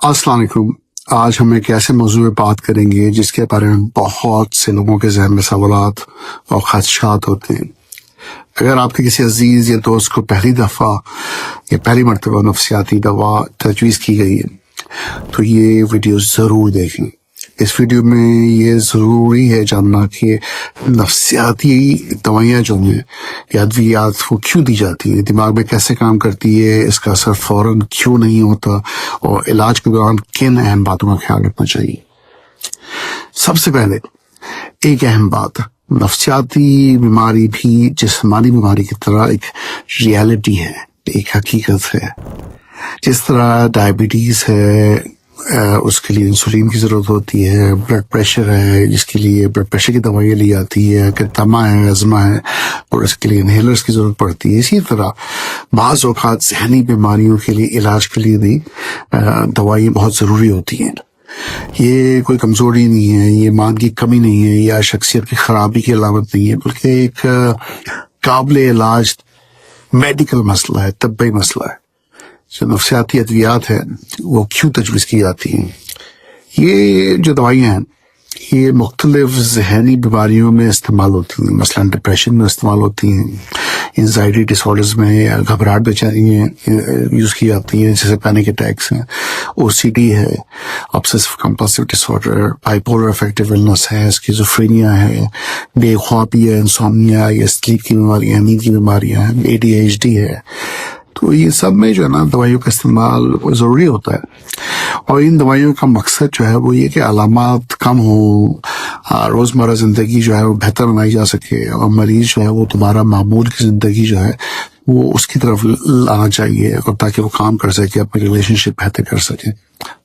अस्सलाम वालेकुम। आज हम एक ऐसे मौजू पे बात करेंगे जिसके बारे में बहुत से लोगों के ज़हन में सवालात और ख़दशात होते हैं। अगर आपके किसी अजीज या दोस्त को पहली दफ़ा या पहली मरतबा नफ्सियाती दवा तजवीज़ की गई है तो ये वीडियो ज़रूर देखें। इस वीडियो में ये ज़रूरी है जानना कि नफ्सियाती दवाइयाँ जो हैं या अद्वियात वो क्यों दी जाती है, दिमाग में कैसे काम करती है, इसका असर फ़ौरन क्यों नहीं होता और इलाज के दौरान किन अहम बातों का ख्याल रखना चाहिए। सबसे पहले एक अहम बात, नफ्सियाती बीमारी भी जिस्मानी बीमारी की तरह एक रियलिटी है, एक हकीकत है। जिस तरह डायबिटीज़ है उसके लिए इंसुलिन की ज़रूरत होती है, ब्लड प्रेशर है जिसके लिए ब्लड प्रेशर की दवाइयाँ ली जाती है, तमा है, अज़मा है और इसके लिए इनहेलर्स की ज़रूरत पड़ती है। इसी तरह बाज़ औक़ात ज़हनी बीमारियों के लिए इलाज के लिए भी दवाइयाँ बहुत ज़रूरी होती हैं। ये कोई कमज़ोरी नहीं है, ये मान की कमी नहीं है या शख्सियत की ख़राबी की अलामत नहीं है, बल्कि एक काबिल इलाज मेडिकल मसला है, तब्बी मसला है। जो नफ्सियाती अद्वियात है वो क्यों तजवीज़ की जाती हैं। ये जो दवाइयाँ हैं ये मुख्तलिफ ज़हनी बीमारियों में इस्तेमाल होती हैं, मसलन डिप्रेशन में इस्तेमाल होती हैं, एंजाइटी डिसऑर्डर्स में या घबराहट बेचैनी यूज़ की जाती हैं, जैसे पैनिक अटैक्स हैं, ओसीडी है, obsessive compulsive disorder, bipolar affective illness है, स्किज़ोफ्रेनिया है, बेख्वाबी है, इंसोम्निया या स्लीप की बीमारियाँ, नींद की बीमारियाँ हैं, ADHD है। तो ये सब में जो है ना दवाइयों का इस्तेमाल ज़रूरी होता है और इन दवाइयों का मकसद जो है वो ये कि अलामात कम हो, रोज़मर्रा ज़िंदगी जो है वो बेहतर बनाई जा सके और मरीज़ जो है वो दोबारा मामूल की ज़िंदगी जो है वो उसकी तरफ लाना चाहिए और ताकि वो काम कर सके, अपनी रिलेशनशिप बेहतर कर सके,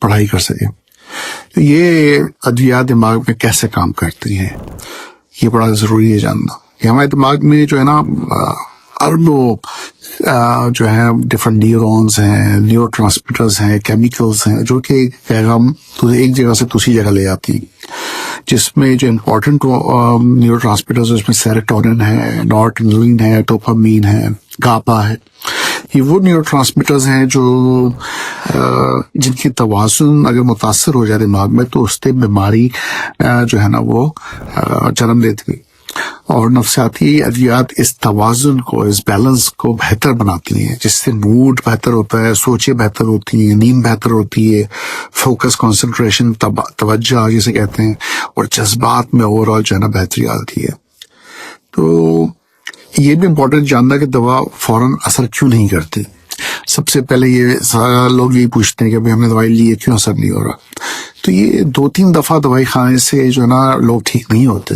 पढ़ाई कर सके। तो ये अद्वियात दिमाग में कैसे काम करती हैं ये बड़ा ज़रूरी है जानना। कि हमारे दिमाग में जो है ना अरबों जो है डिफरेंट न्यूरॉन्स हैं, न्यूरोट्रांसमीटर्स हैं, केमिकल्स हैं जो कि पैगाम एक जगह से दूसरी जगह ले जाती हैं, जिसमें जो इम्पोर्टेंट न्यूरोट्रांसमीटर्स उसमें सेरोटोनिन है, नॉरएड्रेनालिन है, डोपामीन है, गाबा है। ये वो न्यूरोट्रांसमीटर्स हैं जो जिनकी तवाज़ुन अगर मुतासर हो जाए दिमाग में तो उससे बीमारी जो है ना वो जन्म लेती है। और नफ्सियाती अद्वियात इस तवाज़ुन को, इस बैलेंस को बेहतर बनाती हैं, जिससे मूड बेहतर होता है, सोचें बेहतर होती हैं, नींद बेहतर होती है, फोकस, कंसंट्रेशन, तवज्जो जिसे कहते हैं, और जज्बात में ओवरऑल जो है ना बेहतरी आती है। तो ये भी इम्पोर्टेंट जानना कि दवा फौरन असर क्यों नहीं करती। सबसे पहले ये सारा लोग यही पूछते हैं कि भाई हमने दवाई ली है क्यों असर नहीं हो रहा। तो ये 2-3 दफ़ा दवाई खाने से जो है ना लोग ठीक नहीं होते,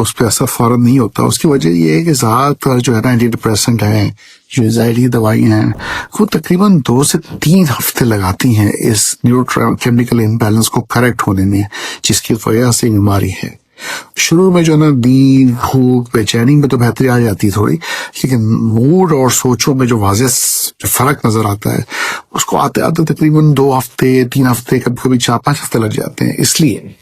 उस पर असर फ़ौरन नहीं होता। उसकी वजह ये है कि ज़्यादातर जो है ना एंटी डिप्रेसेंट हैं, जो एंजाइटी दवाई हैं, वो तकरीबन 2 से 3 हफ्ते लगाती हैं इस न्यूरोकेमिकल इम्बैलेंस को करेक्ट होने में, जिसकी वजह से बीमारी है। शुरू में जो है ना नींद, भूख, बेचैनी में तो बेहतरी आ जाती है थोड़ी, लेकिन मूड और सोचों में जो वाज़ेह फ़र्क नज़र आता है उसको आते आते तकरीबन 2 हफ्ते, 3 हफ्ते, कभी कभी 4-5 हफ्ते लग जाते हैं। इसलिए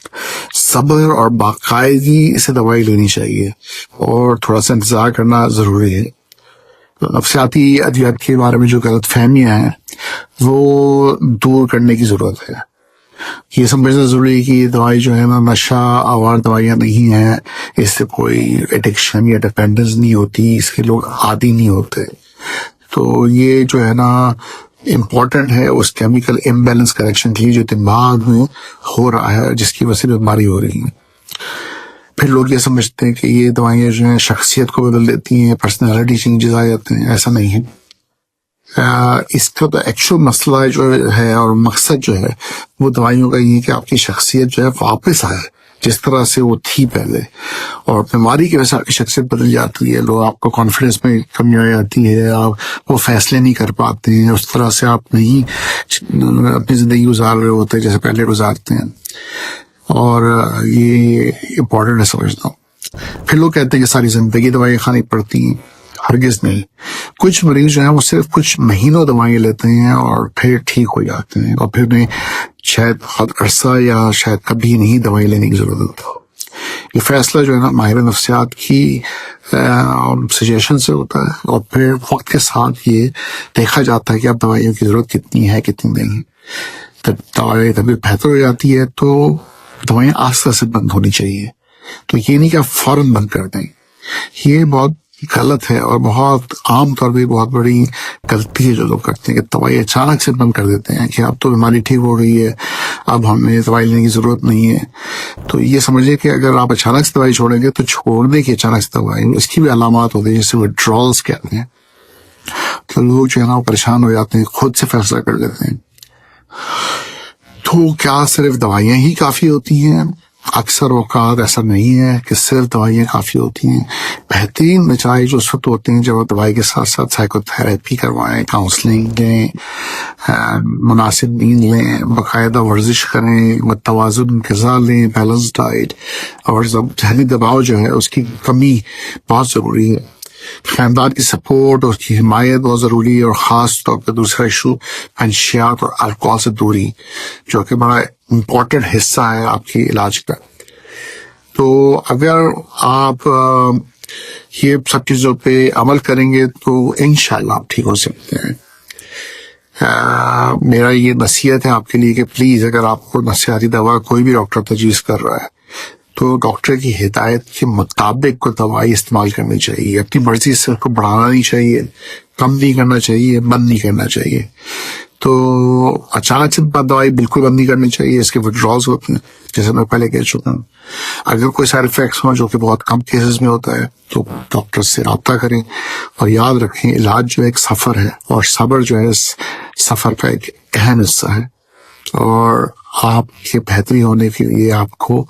सब्र और बाकायदगी से दवाई लेनी चाहिए और थोड़ा सा इंतज़ार करना ज़रूरी है। तो नफ्सियाती अद्वियात के बारे में जो गलत फहमियाँ हैं वो दूर करने की ज़रूरत है। ये समझना ज़रूरी है कि दवाई जो है ना नशा आवर दवाइयाँ नहीं हैं, इससे कोई एडिक्शन या डिपेंडेंस नहीं होती, इसके लोग आदी नहीं होते। तो ये जो है ना इम्पोर्टेंट है उस केमिकल इम्बैलेंस करेक्शन के लिए जो दिमाग में हो रहा है, जिसकी वजह से बीमारी हो रही है। फिर लोग ये समझते हैं कि ये दवाइयाँ जो हैं शख्सियत को बदल देती हैं, पर्सनैलिटी चेंजेस आ जाते हैं। ऐसा नहीं है। इसका तो एक्चुअल मसला जो है और मकसद जो है वो दवाइयों का ये है कि आपकी शख्सियत जो है वापस आए जिस तरह से वो थी पहले, और बीमारी की वजह से आपकी शख्सियत बदल जाती है, लोग आपको कॉन्फिडेंस में कमी आ जाती है, आप वो फैसले नहीं कर पाते हैं, उस तरह से आप नहीं अपनी ज़िंदगी गुजार रहे होते जैसे पहले गुजारते हैं। और ये इम्पोर्टेंट है समझना। फिर लोग कहते हैं कि सारी ज़िंदगी दवाइयाँ खानी पड़ती हैं, हरगिज़ नहीं। कुछ मरीज जो है वो सिर्फ कुछ महीनों दवाइयाँ लेते हैं और फिर ठीक हो जाते हैं और फिर उन्हें शायद बहुत अरसा या शायद कभी नहीं दवाई लेने की ज़रूरत होती। یہ فیصلہ جو ہے نا ماہر نفسیات کی سجیشن سے ہوتا ہے، اور پھر وقت کے ساتھ یہ دیکھا جاتا ہے کہ اب دوائیوں کی ضرورت کتنی ہے کتنی نہیں. جب دوائی طبیعت بہتر ہو جاتی ہے تو دوائیاں آہستہ سے بند ہونی چاہیے. تو یہ نہیں کہ آپ فوراً بند کر دیں، یہ بہت غلط ہے اور بہت عام طور پہ بہت بڑی غلطی ہے جو لوگ کرتے ہیں کہ دوائی اچانک سے بند کر دیتے ہیں کہ اب تو بیماری ٹھیک ہو رہی ہے، اب ہمیں دوائی لینے کی ضرورت نہیں ہے. تو یہ سمجھے کہ اگر آپ اچانک سے دوائی چھوڑیں گے تو چھوڑنے کی اچانک سے دوائی اس کی بھی علامات ہوتی ہیں جیسے وڈرالس کہتے ہیں. تو لوگ جو ہے نا وہ پریشان ہو جاتے ہیں، خود سے فیصلہ کر لیتے ہیں. تو کیا صرف دوائیاں ہی کافی ہوتی ہیں؟ اکثر اوقات ایسا نہیں ہے کہ صرف دوائیاں کافی ہوتی ہیں. بہترین نتائج اس وقت ہوتے ہیں جب آپ دوائی کے ساتھ ساتھ سائیکو تھراپی کروائیں، کاؤنسلنگ لیں، مناسب نیند لیں، باقاعدہ ورزش کریں، متوازن غذا لیں، بیلنس ڈائٹ، اور ذہنی دباؤ جو ہے اس کی کمی بہت ضروری ہے. خاندان کی سپورٹ اور اس کی حمایت بہت ضروری ہے، اور خاص طور پہ دوسرا ایشو منشیات اور الکوہول سے دوری، جو کہ بڑا امپورٹنٹ حصہ ہے آپ کی علاج کا. تو اگر آپ یہ سب چیزوں پہ عمل کریں گے تو انشاءاللہ آپ ٹھیک ہو سکتے ہیں. میرا یہ نصیحت ہے آپ کے لیے کہ پلیز اگر آپ کو نفسیاتی دوا کوئی بھی ڈاکٹر تجویز کر رہا ہے تو ڈاکٹر کی ہدایت کے مطابق کو دوائی استعمال کرنی چاہیے. اپنی مرضی سے اس کو بڑھانا نہیں چاہیے، کم نہیں کرنا چاہیے، بند نہیں کرنا چاہیے. تو اچانک سے دوائی بالکل بند نہیں کرنی چاہیے، اس کے وڈرالز ہوتے ہیں جیسے میں پہلے کہہ چکا ہوں. اگر کوئی سائڈ افیکٹس ہوں جو کہ بہت کم کیسز میں ہوتا ہے تو ڈاکٹر سے رابطہ کریں، اور یاد رکھیں علاج جو ایک سفر ہے، اور صبر جو ہے اس سفر کا ایک اہم حصہ ہے. اور آپ کے بہتری ہونے کے لیے آپ کو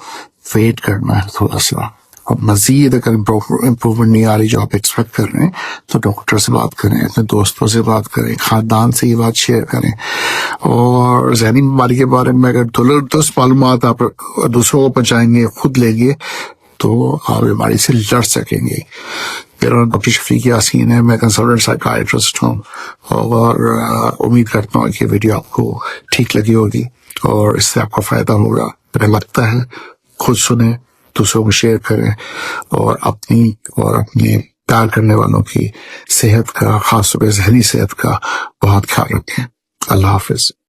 ویٹ کرنا ہے تھوڑا سا. اب مزید اگر امپروومنٹ نہیں آ رہی جو آپ ایکسپیکٹ کر رہے ہیں تو ڈاکٹر سے بات کریں، اپنے دوستوں سے بات کریں، خاندان سے یہ بات شیئر کریں. اور ذہنی بیماری کے بارے میں اگر درست معلومات آپ دوسروں کو پہنچائیں گے، خود لیں گے، تو آپ بیماری سے لڑ سکیں گے. میرا نام ڈاکٹر شفیق یاسین ہے، میں کنسلٹنٹ سائیکائٹرسٹ ہوں، اور امید کرتا ہوں کہ ویڈیو آپ کو ٹھیک لگی ہوگی اور اس سے آپ کو فائدہ ہوگا. مجھے لگتا ہے خود سنیں، دوسروں کو شیئر کریں، اور اپنی اور اپنے پیار کرنے والوں کی صحت کا، خاص طور پہ ذہنی صحت کا بہت خیال رکھیں. اللہ حافظ.